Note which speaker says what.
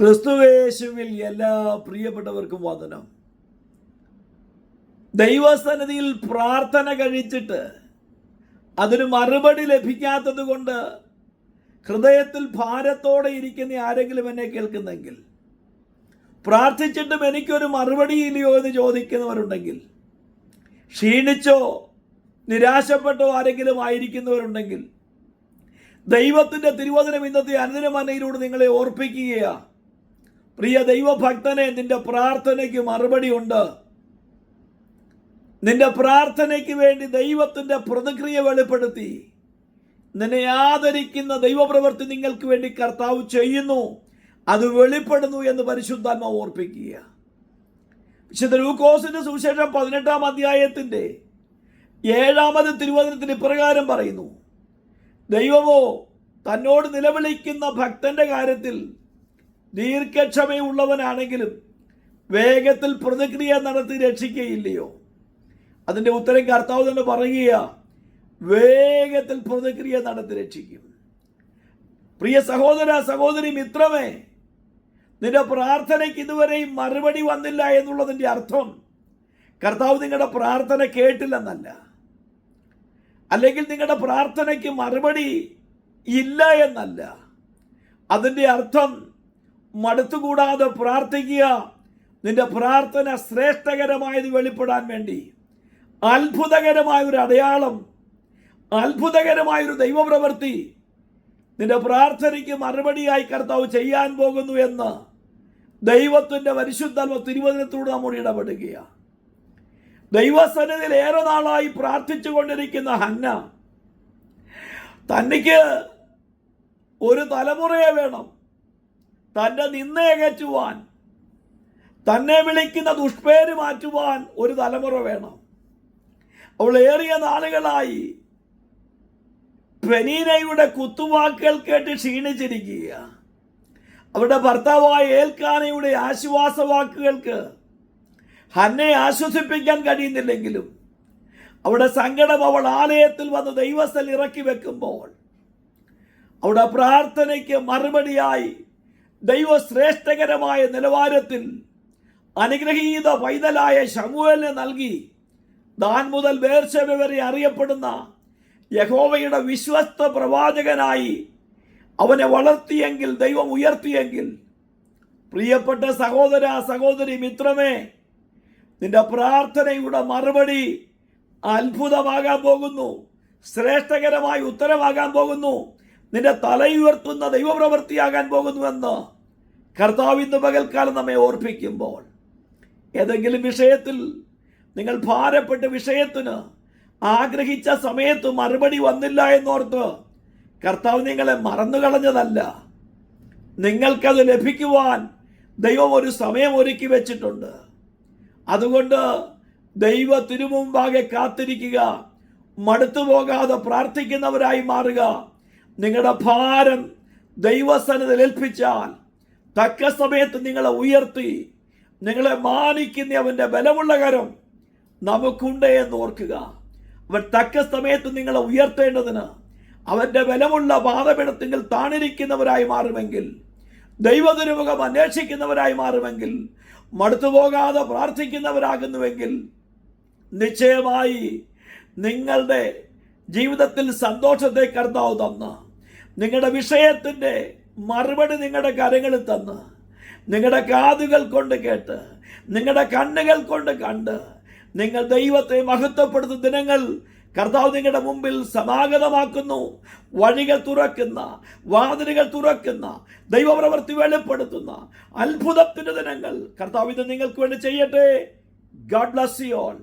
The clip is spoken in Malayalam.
Speaker 1: ക്രിസ്തുവേശുവിൽ എല്ലാ പ്രിയപ്പെട്ടവർക്കും വന്ദനം. ദൈവസന്നിധിയിൽ പ്രാർത്ഥന കഴിച്ചിട്ട് അതിന് മറുപടി ലഭിക്കാത്തത് കൊണ്ട് ഹൃദയത്തിൽ ഭാരത്തോടെ ഇരിക്കുന്ന ആരെങ്കിലും എന്നെ കേൾക്കുന്നെങ്കിൽ, പ്രാർത്ഥിച്ചിട്ടും എനിക്കൊരു മറുപടിയില്ലയോ എന്ന് ചോദിക്കുന്നവരുണ്ടെങ്കിൽ, ക്ഷീണിച്ചോ നിരാശപ്പെട്ടോ ആരെങ്കിലും ആയിരിക്കുന്നവരുണ്ടെങ്കിൽ, ദൈവത്തിൻ്റെ തിരുവചനം ഇന്നത്തെ അനുദിനമനയിലൂടെ നിങ്ങളെ ഓർപ്പിക്കുകയാണ്. പ്രിയ ദൈവഭക്തനെ, നിന്റെ പ്രാർത്ഥനയ്ക്ക് മറുപടി ഉണ്ട്. നിന്റെ പ്രാർത്ഥനയ്ക്ക് വേണ്ടി ദൈവത്തിൻ്റെ പ്രതിക്രിയ വെളിപ്പെടുത്തി നിന്നെ ആദരിക്കുന്ന ദൈവപ്രവൃത്തി നിങ്ങൾക്ക് വേണ്ടി കർത്താവ് ചെയ്യുന്നു, അത് വെളിപ്പെടുന്നു എന്ന് പരിശുദ്ധാത്മാവ് ഓർപ്പിക്കുക. വിശുദ്ധ ലൂക്കോസിന്റെ സുവിശേഷം 18-ാം അധ്യായത്തിന്റെ 7-ാമത് തിരുവചനത്തിന് ഇപ്രകാരം പറയുന്നു: ദൈവമോ തന്നോട് നിലവിളിക്കുന്ന ഭക്തന്റെ കാര്യത്തിൽ ദീർഘക്ഷമയുള്ളവനാണെങ്കിലും വേഗത്തിൽ പ്രതിക്രിയ നടത്തി രക്ഷിക്കുകയില്ലയോ? അതിൻ്റെ ഉത്തരം കർത്താവ് തന്നെ പറയുക, വേഗത്തിൽ പ്രതിക്രിയ നടത്തി രക്ഷിക്കും. പ്രിയ സഹോദര സഹോദരി മിത്രമേ, നിന്റെ പ്രാർത്ഥനയ്ക്ക് ഇതുവരെയും മറുപടി വന്നില്ല എന്നുള്ളതിൻ്റെ അർത്ഥം കർത്താവ് നിങ്ങളുടെ പ്രാർത്ഥന കേട്ടില്ലെന്നല്ല, അല്ലെങ്കിൽ നിങ്ങളുടെ പ്രാർത്ഥനയ്ക്ക് മറുപടി ഇല്ല എന്നല്ല. അതിൻ്റെ അർത്ഥം മടുത്തുകൂടാതെ പ്രാർത്ഥിക്കുക. നിന്റെ പ്രാർത്ഥന ശ്രേഷ്ഠകരമായത് വെളിപ്പെടാൻ വേണ്ടി അത്ഭുതകരമായൊരു അടയാളം, അത്ഭുതകരമായൊരു ദൈവപ്രവൃത്തി നിന്റെ പ്രാർത്ഥനയ്ക്ക് മറുപടിയായി കർത്താവ് ചെയ്യാൻ പോകുന്നു എന്ന് ദൈവത്തിൻ്റെ പരിശുദ്ധാത്മ തിരുവചനത്തോട് നമ്മോട് ഇടപെടുകയാണ്. ദൈവസന്നിധിയിൽ ഏറെ നാളായി പ്രാർത്ഥിച്ചു കൊണ്ടിരിക്കുന്ന ഹന്ന, തനിക്ക് ഒരു തലമുറയെ വേണം, തൻ്റെ നിന്നെ അകറ്റുവാൻ, തന്നെ വിളിക്കുന്ന ദുഷ്പേര് മാറ്റുവാൻ ഒരു തലമുറ വേണം. അവൾ ഏറിയ നാളുകളായി പെനീനയുടെ കുത്തുവാക്കുകൾ കേട്ട് ക്ഷീണിച്ചിരിക്കുക. അവരുടെ ഭർത്താവായ ഏൽക്കാനയുടെ ആശ്വാസവാക്കുകൾക്ക് ഹന്നയെ ആശ്വസിപ്പിക്കാൻ കഴിയുന്നില്ലെങ്കിലും അവിടെ സങ്കടം അവൾ ആലയത്തിൽ വന്ന് ദൈവസ്ഥൽ ഇറക്കി വെക്കുമ്പോൾ അവിടെ പ്രാർത്ഥനയ്ക്ക് മറുപടിയായി ദൈവശ്രേഷ്ഠകരമായ നിലവാരത്തിൽ അനുഗ്രഹീത പൈതലായ ശമൂവേലിനെ നൽകി ദാൻ മുതൽ ബേർശേബ വരെ അറിയപ്പെടുന്ന യഹോവയുടെ വിശ്വസ്ത പ്രവാചകനായി അവനെ വളർത്തിയെങ്കിൽ, ദൈവം ഉയർത്തിയെങ്കിൽ, പ്രിയപ്പെട്ട സഹോദര സഹോദരി മിത്രമേ, നിന്റെ പ്രാർത്ഥനയുടെ മറുപടി അത്ഭുതമാകാൻ പോകുന്നു, ശ്രേഷ്ഠകരമായ ഉത്തരമാകാൻ പോകുന്നു, നിന്റെ തലയുയർത്തുന്ന ദൈവപ്രവൃത്തിയാകാൻ പോകുന്നുവെന്ന് കർത്താവ് ഇന്ന് പകൽക്കാലം നമ്മെ ഓർപ്പിക്കുമ്പോൾ, ഏതെങ്കിലും വിഷയത്തിൽ നിങ്ങൾ ഭാരപ്പെട്ട വിഷയത്തിന് ആഗ്രഹിച്ച സമയത്ത് മറുപടി വന്നില്ല എന്നോർത്ത് കർത്താവ് നിങ്ങളെ മറന്നു കളഞ്ഞതല്ല. നിങ്ങൾക്കത് ലഭിക്കുവാൻ ദൈവം ഒരു സമയം ഒരുക്കി വെച്ചിട്ടുണ്ട്. അതുകൊണ്ട് ദൈവ തിരുമുമ്പാകെ കാത്തിരിക്കുക, മടുത്തു പോകാതെ പ്രാർത്ഥിക്കുന്നവരായി മാറുക. നിങ്ങളുടെ ഭാരം ദൈവസന്നിധിയിൽ ഏൽപ്പിച്ചാൽ തക്ക സമയത്ത് നിങ്ങളെ ഉയർത്തി നിങ്ങളെ മാനിക്കുന്ന അവൻ്റെ ബലമുള്ള കരം നമുക്കുണ്ട് എന്ന് ഓർക്കുക. അവൻ തക്ക സമയത്ത് നിങ്ങളെ ഉയർത്തേണ്ടതിന് അവൻ്റെ ബലമുള്ള പാദപീഠത്തിൽ താണിരിക്കുന്നവരായി മാറുമെങ്കിൽ, ദൈവതിരുമുഖം അന്വേഷിക്കുന്നവരായി മാറുമെങ്കിൽ, മടുത്തു പോകാതെ പ്രാർത്ഥിക്കുന്നവരാകുന്നുവെങ്കിൽ, നിശ്ചയമായി നിങ്ങളുടെ ജീവിതത്തിൽ സന്തോഷത്തെ കർത്താവ് തന്ന്, നിങ്ങളുടെ വിഷയത്തിൻ്റെ മറുപടി നിങ്ങളുടെ കരങ്ങളിൽ തന്ന്, നിങ്ങളുടെ കാതുകൾ കൊണ്ട് കേട്ട്, നിങ്ങളുടെ കണ്ണുകൾ കൊണ്ട് കണ്ട്, നിങ്ങൾ ദൈവത്തെ മഹത്വപ്പെടുത്തുന്ന ദിനങ്ങൾ കർത്താവ് നിങ്ങളുടെ മുമ്പിൽ സമാഗതമാക്കുന്നു. വഴികൾ തുറക്കുന്ന, വാതിലുകൾ തുറക്കുന്ന, ദൈവപ്രവൃത്തി വെളിപ്പെടുത്തുന്ന അത്ഭുതത്തിൻ്റെ ദിനങ്ങൾ കർത്താവ് ഇത് നിങ്ങൾക്ക് വേണ്ടി ചെയ്യട്ടെ. God bless you all.